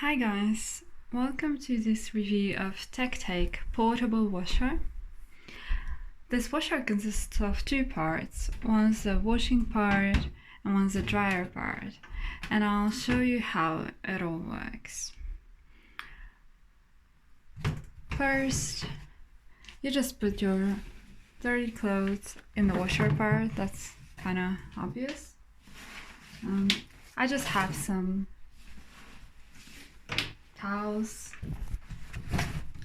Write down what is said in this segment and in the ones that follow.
Hi guys, welcome to this review of Tectake Portable Washer. This washer consists of two parts, one's the washing part and one's the dryer part, and I'll show you how it all works. First, you just put your dirty clothes in the washer part. That's kind of obvious. I just have some towels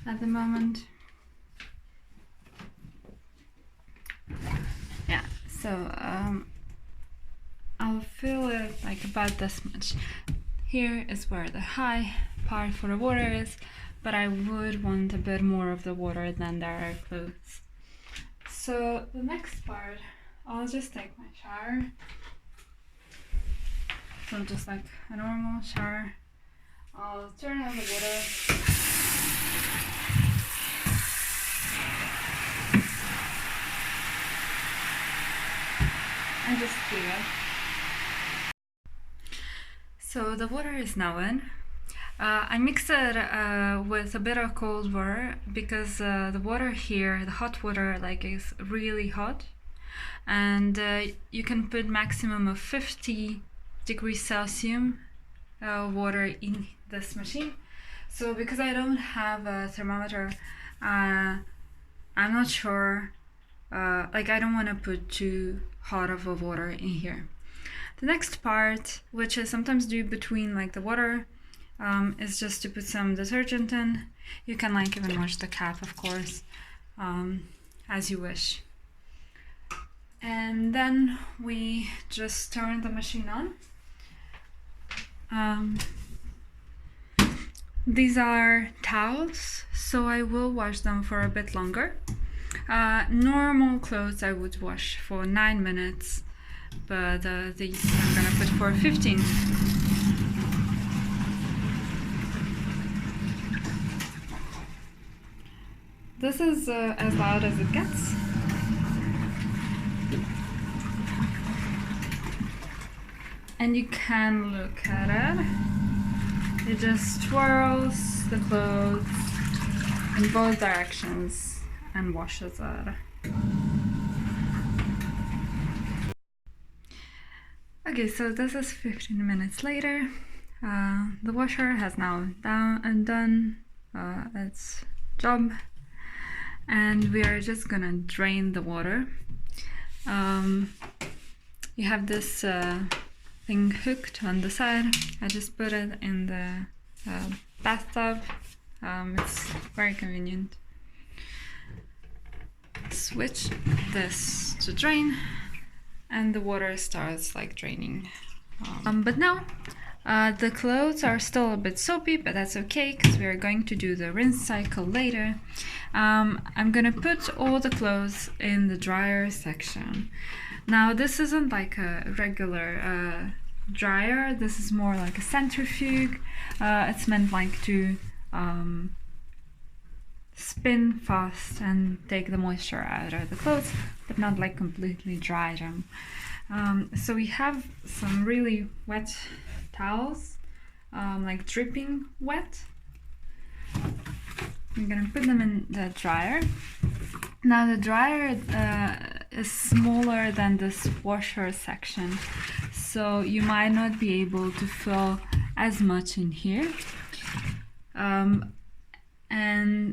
at the moment. Yeah, so I'll fill it like about this much. Here is where the high part for the water is, but I would want a bit more of the water than there are clothes. So the next part, I'll just take my shower. So just like a normal shower. I'll turn on the water. And just heat it. So the water is now in. I mix it with a bit of cold water because the water here, the hot water, is really hot, and you can put maximum of 50 degrees Celsius water in this machine. So because I don't have a thermometer, I'm not sure, I don't want to put too hot of a water in here. The next part, which I sometimes do between the water, is just to put some detergent in. You can even wash the cap, of course, as you wish. And then we just turn the machine on. These are towels, so I will wash them for a bit longer. Normal clothes I would wash for 9 minutes, but these I'm gonna put for 15. This is as loud as it gets. And you can look at it. It just twirls the clothes in both directions and washes it. Okay, so this is 15 minutes later. The washer has now done its job, and we are just gonna drain the water. You have this thing hooked on the side. I just put it in the bathtub. It's very convenient. Switch this to drain, and the water starts draining. But now the clothes are still a bit soapy, but that's okay because we are going to do the rinse cycle later. I'm gonna put all the clothes in the dryer section. Now this isn't a regular dryer. This is more like a centrifuge. It's meant to spin fast and take the moisture out of the clothes, but not completely dry them. So we have some really wet towels, dripping wet. I'm gonna put them in the dryer. Now the dryer is smaller than this washer section, so you might not be able to fill as much in here. And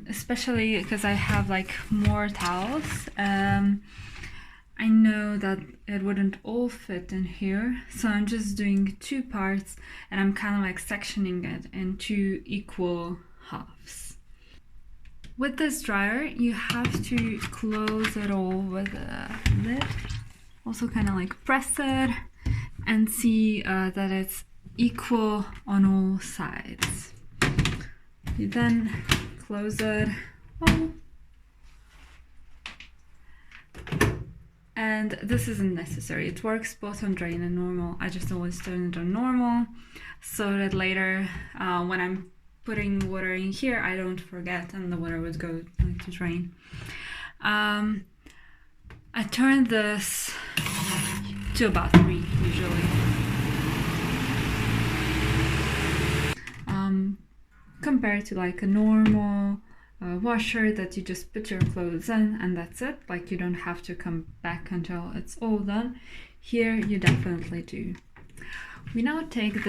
especially because I have more towels, I know that it wouldn't all fit in here, so I'm just doing two parts, and I'm kind of sectioning it in two equal halves. With this dryer, you have to close it all with a lid. Also kind of press it and see that it's equal on all sides. You then close it all. And this isn't necessary. It works both on drain and normal. I just always turn it on normal so that later when I'm putting water in here, I don't forget and the water would go to drain. I turn this to about 3 usually. compared to like a normal washer that you just put your clothes in and that's it. Like you don't have to come back until it's all done. Here you definitely do. We now take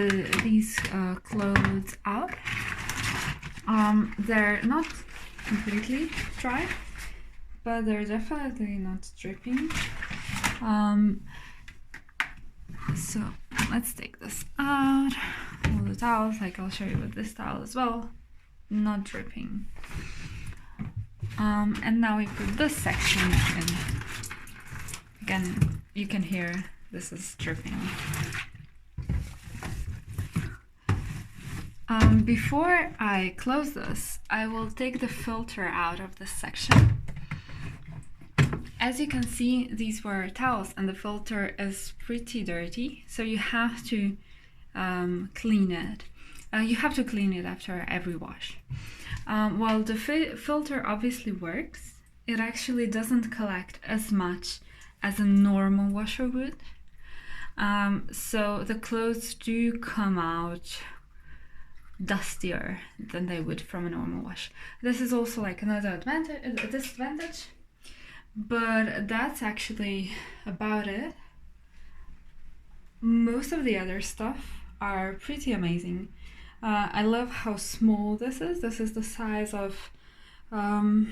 these clothes out. They're not completely dry, but they're definitely not dripping. So let's take this out. All the towels, like I'll show you with this towel as well, not dripping. And now we put this section in. Again, you can hear this is dripping. Before I close this, I will take the filter out of this section. As you can see, these were towels and the filter is pretty dirty, so you have to clean it. You have to clean it after every wash. While the filter obviously works, it actually doesn't collect as much as a normal washer would. So the clothes do come out dustier than they would from a normal wash. This is also like another disadvantage, but that's actually about it. Most of the other stuff are pretty amazing. I love how small this is. This is the size of a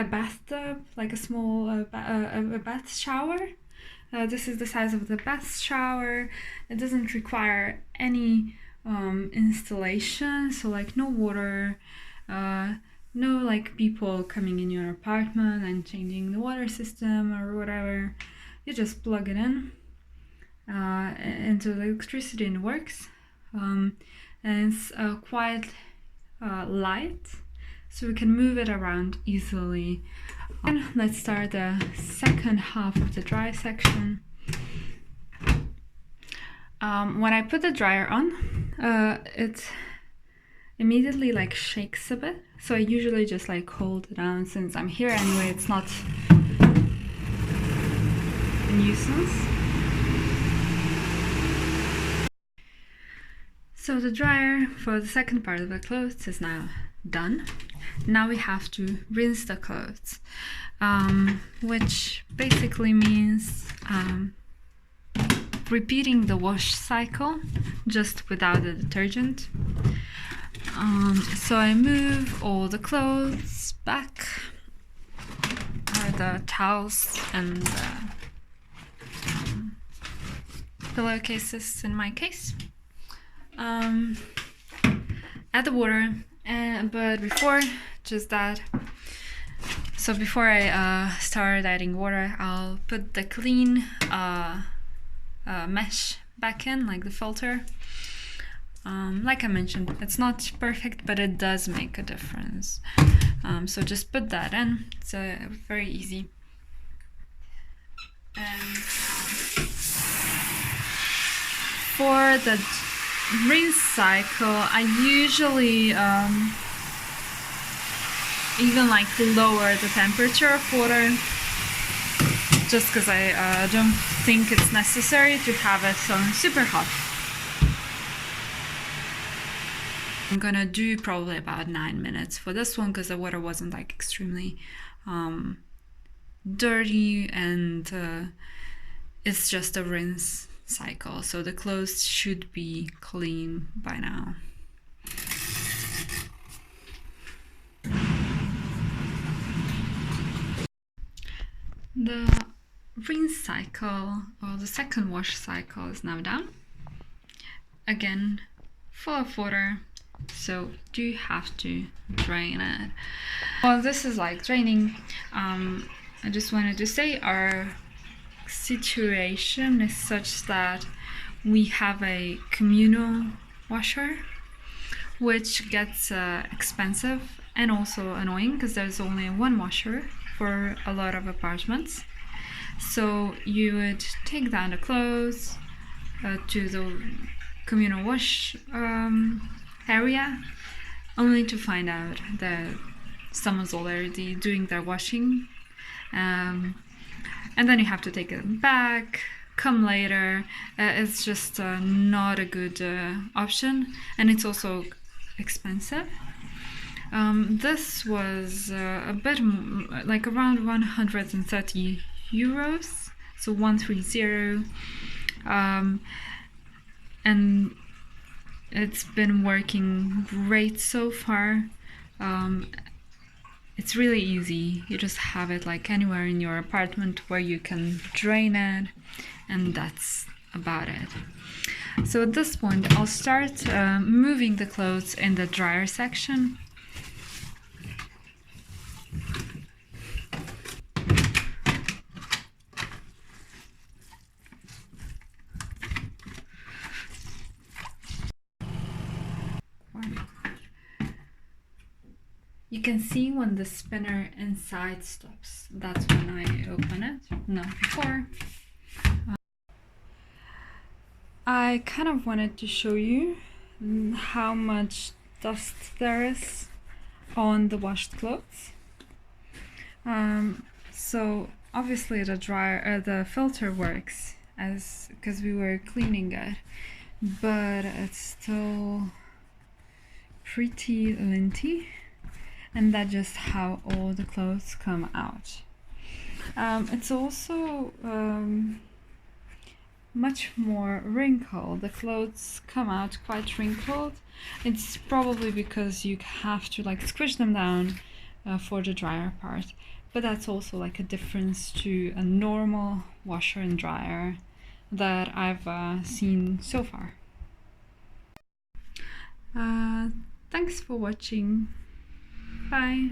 bathtub, like a small a bath shower. This is the size of the bath shower. It doesn't require any installation, so like no water, no like people coming in your apartment and changing the water system or whatever. You just plug it in into the electricity and it works. And it's quite light, so we can move it around easily. And let's start the second half of the dry section. When I put the dryer on, it immediately like shakes a bit, so I usually just like hold it down. Since I'm here anyway, it's not a nuisance. So the dryer for the second part of the clothes is now done. Now we have to rinse the clothes, which basically means repeating the wash cycle just without the detergent. So I move all the clothes back, or the towels and the pillowcases in my case. Add the water, but before just that, so before I start adding water, I'll put the clean mesh back in, like the filter. Like I mentioned, it's not perfect, but it does make a difference. So just put that in. It's very easy. And for the rinse cycle, I usually even like lower the temperature of water, just because I don't think it's necessary to have it super hot. I'm gonna do probably about 9 minutes for this one because the water wasn't like extremely dirty, and it's just a rinse cycle, so the clothes should be clean by now. The rinse cycle, or the second wash cycle, is now done. Again, full of water, so do have to drain it. Well, this is like draining. I just wanted to say our situation is such that we have a communal washer, which gets expensive and also annoying because there's only one washer for a lot of apartments. So you would take down the clothes to the communal wash area, only to find out that someone's already doing their washing, and then you have to take it back, come later. It's just not a good option, and it's also expensive. This was a bit like around 130 euros, so 130, and it's been working great so far. It's really easy. You just have it like anywhere in your apartment where you can drain it, and that's about it. So at this point I'll start moving the clothes in the dryer section. You can see when the spinner inside stops. That's when I open it, not before. I kind of wanted to show you how much dust there is on the washed clothes. So obviously the dryer, the filter works as because we were cleaning it, but it's still pretty linty, and that's just how all the clothes come out. It's also much more wrinkled. The clothes come out quite wrinkled. It's probably because you have to like squish them down for the dryer part, but that's also like a difference to a normal washer and dryer that I've seen so far. Thanks for watching. Bye.